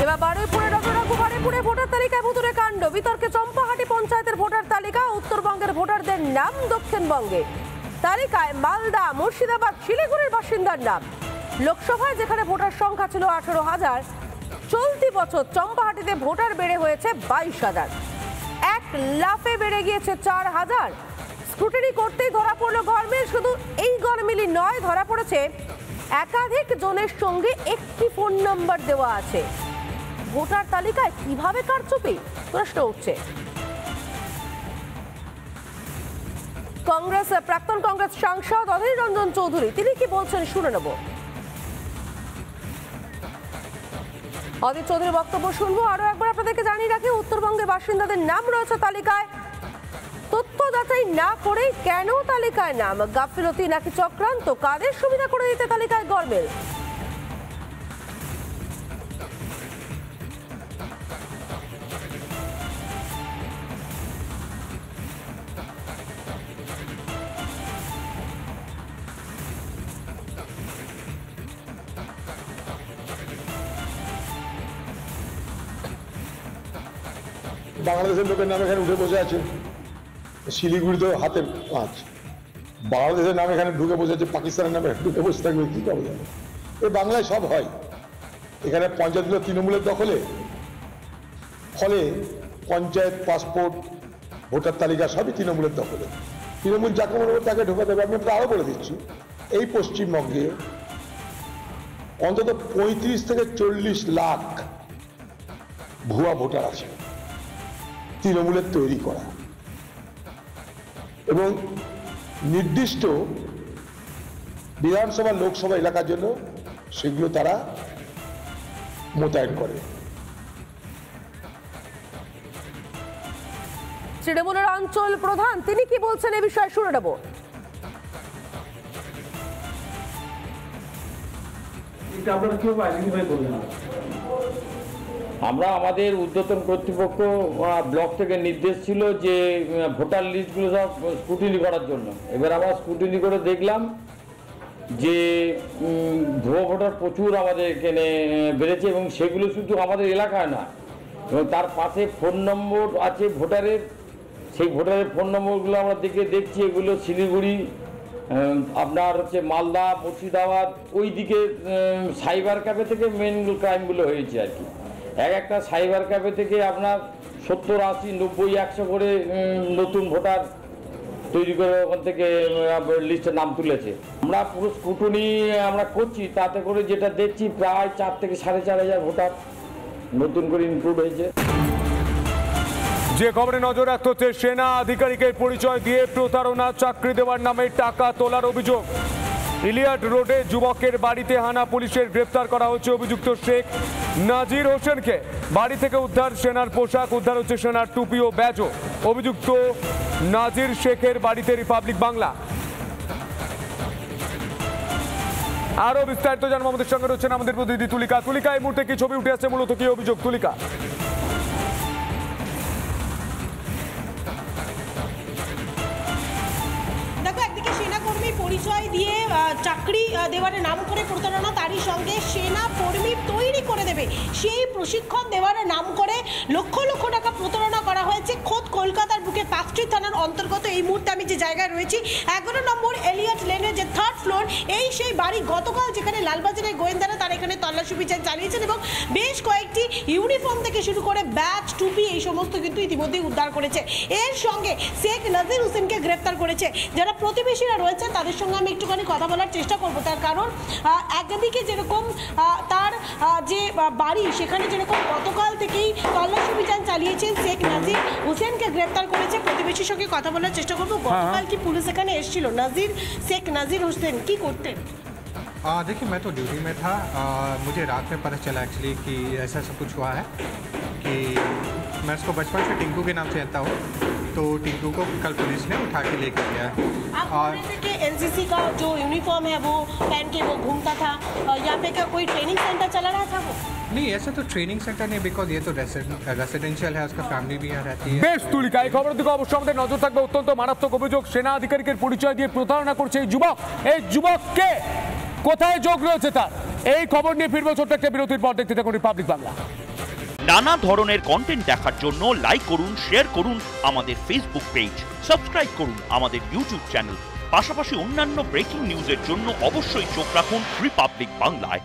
এবার বারুইপুরে বারুইপুরে ভোটার তালিকায় ভুতুড়ে কাণ্ড, বিতর্কে চম্পাহাটি পঞ্চায়েতের ভোটার তালিকা, উত্তরবঙ্গের ভোটারদের নাম দক্ষিণবঙ্গে। তালিকায় মালদা, মুর্শিদাবাদ, শিলিগুড়ির বাসিন্দার নাম। লোকসভায় যেখানে ভোটার সংখ্যা ছিল 18,000, চলতি বছর চম্পাহাটিতে ভোটার বেড়ে হয়েছে 22,000, এক লাফে বেড়ে গিয়েছে 4,000। স্ক্রুটিনি করতেই ধরা পড়লো গরমিল। শুধু এই গরমিলই নয়, ধরা পড়েছে একাধিক জনের সঙ্গে একটি ফোন নাম্বার দেওয়া আছে। ভোটার তালিকায় কিভাবে কারচুপি প্রশ্ন উঠছে। প্রাক্তন কংগ্রেস সাংসদ অধীর রঞ্জন চৌধুরী তিনি কি বলছেন শুনে নেব। অধীর চৌধুরীর বক্তব্য শুনবো। আরো একবার আপনাদেরকে জানিয়ে রাখি, উত্তরবঙ্গের বাসিন্দাদের নাম রয়েছে তালিকায়। তথ্য যাচাই না করেই কেন তালিকায় নাম? গাফিলতি নাকি চক্রান্ত? কাদের সুবিধা করে দিতে তালিকায় গরমিল? বাংলাদেশের লোকের নাম এখানে উঠে বসে আছে, শিলিগুড়িতেও হাতের কাজ। বাংলাদেশের নাম এখানে ঢুকে বসে আছে, পাকিস্তানের নামে ঢুকে বসে থাকবে, কি করা যাবে? এ বাংলায় সব হয়। এখানে পঞ্চায়েতগুলো তৃণমূলের দখলে, ফলে পঞ্চায়েত, পাসপোর্ট, ভোটার তালিকা সবই তৃণমূলের দখলে। তৃণমূল যাকে মনে করবে তাকে ঢোকা দেবে। আমি আরো বলে দিচ্ছি, এই পশ্চিমবঙ্গে অন্তত 35 থেকে 40 লাখ ভুয়া ভোটার আছে, তৃণমূলের তৈরি করা, এবং নির্দিষ্ট বিধানসভা লোকসভা এলাকার জন্য সেগুলো তারা মোতায়েন করে। তৃণমূলের অঞ্চল প্রধান তিনি কি বলছেন এই বিষয়ে শুনে নেব। আমরা আমাদের ঊর্ধ্বতন কর্তৃপক্ষ ব্লক থেকে নির্দেশ ছিল যে ভোটার লিস্টগুলো সব স্ক্রুটিনি করার জন্য। এবার আমরা স্ক্রুটিনি করে দেখলাম যে ভুয়ো ভোটার প্রচুর আমাদের এখানে বেড়েছে, এবং সেগুলো শুধু আমাদের এলাকায় না, এবং তার পাশে ফোন নম্বর আছে ভোটারের। সেই ভোটারের ফোন নম্বরগুলো আমরা দেখছি এগুলো শিলিগুড়ি, আপনার হচ্ছে মালদা, মুর্শিদাবাদ, ওই দিকে সাইবার ক্যাফে থেকে মেন ক্রাইমগুলো হয়েছে আর কি। একটা সাইবার ক্যাফে থেকে আপনার 70, 80, 90, 100 করে নতুন ভোটার তৈরি করে ওখান থেকে লিস্টে নাম তুলেছে। আমরা পুরো স্ক্রুটিনি আমরা করছি, তাতে করে যেটা দেখছি প্রায় 4 থেকে 4,500 ভোটার নতুন করে ইনক্লুড হয়েছে। যে খবরে নজর রাখতে হচ্ছে, সেনা আধিকারিকের পরিচয় দিয়ে প্রতারণা, চাকরি দেওয়ার নামে টাকা তোলার অভিযোগ। ইলিয়াট রোডে যুবকের বাড়িতে হানা, পুলিশের গ্রেপ্তার করা হচ্ছে অভিযুক্ত শেখ নাজির হোসেনকে। বাড়ি থেকে উদ্ধার সেনার পোশাক, উদ্ধার হচ্ছে সেনার টুপি ও ব্যাজও। অভিযুক্ত নাজির শেখের বাড়িতে রিপাবলিক বাংলা। আরো বিস্তারিত জানবো, আমাদের সঙ্গে রয়েছেন আমাদের প্রতিনিধি তুলিকা। তুলিকা, এই মুহূর্তে কি ছবি উঠে আসছে, মূলত কি অভিযোগ তুলিকা? পরিচয় দিয়ে চাকরি দেওয়ার নাম করে প্রতারণা, তারই সঙ্গে সেনা কর্মী তৈরি করে দেবে সেই প্রশিক্ষণ দেওয়ার নাম করে লক্ষ লক্ষ টাকা প্রতারণা করা হয়েছে। খোদ কলকাতার বুকে পার্ক স্ট্রিট থানার অন্তর্গত এই মুহূর্তে আমি যে জায়গায় রয়েছি, 11 নম্বর এলিয়ট লেনের যে 3rd ফ্লোর, এই সেই বাড়ি। গতকাল যেখানে লালবাজারের গোয়েন্দারা তারা এখানে তল্লাশি অভিযান চালিয়েছেন, এবং বেশ কয়েকটি ইউনিফর্ম থেকে শুরু করে ব্যাজ, টুপি, এই সমস্ত কিন্তু ইতিমধ্যেই উদ্ধার করেছে। এর সঙ্গে শেখ নাজির হোসেনকে গ্রেপ্তার করেছে। যারা প্রতিবেশীরা রয়েছে তাদের সঙ্গে আমি একটুখানি কথা বলার চেষ্টা করবো, তার কারণ একদিকে যেরকম তার যে বাড়ি, সেখানে যেরকম গতকাল থেকেই তল্লাশি অভিযান চালিয়েছেন, শেখ নাজির হোসেনকে গ্রেপ্তার করেছে। প্রতিবেশীর সঙ্গে কথা বলার চেষ্টা করবো। গতকাল কি পুলিশ এখানে এসেছিল? শেখ নাজির হোসেন কি করতেন? देखिए, मैं तो ड्यूटी में था। मुझे रात में पता चला एक्चुअली कि ऐसा सब कुछ हुआ है, कि मैं उसको बचपन से टिंकू के नाम से जानता हूँ। तो टिंकू को कल पुलिस ने उठा के लेकर गया। और एनसीसी का जो यूनिफॉर्म है वो पहन के वो घूमता था, यहाँ पे क्या कोई ट्रेनिंग सेंटर चला रहा था वो? नहीं, ऐसा तो ट्रेनिंग सेंटर नहीं, बिकॉज ये तो रेसिडेंशियल है, उसका फैमिली भी यहाँ रहती है। বেশ তুলিকা, এই খবরের দিকে অবশ্যই আমাদের নজর থাকবে। অত্যন্ত মারাত্মক অভিযোগ, সেনা আধিকারিকের পরিচয় দিয়ে প্রতারণা করছে এই যুবক। এই যুবককে কোথায় যোগ রয়েছে তার, এই খবর নিয়ে ফিরবো ছোট্ট একটা বিরতির পর। দেখতে থাকুন রিপাবলিক বাংলা। নানা ধরনের কন্টেন্ট দেখার জন্য লাইক করুন, শেয়ার করুন আমাদের ফেসবুক পেজ, সাবস্ক্রাইব করুন আমাদের ইউটিউব চ্যানেল। পাশাপাশি অন্যান্য ব্রেকিং নিউজের জন্য অবশ্যই চোখ রাখুন রিপাবলিক বাংলায়।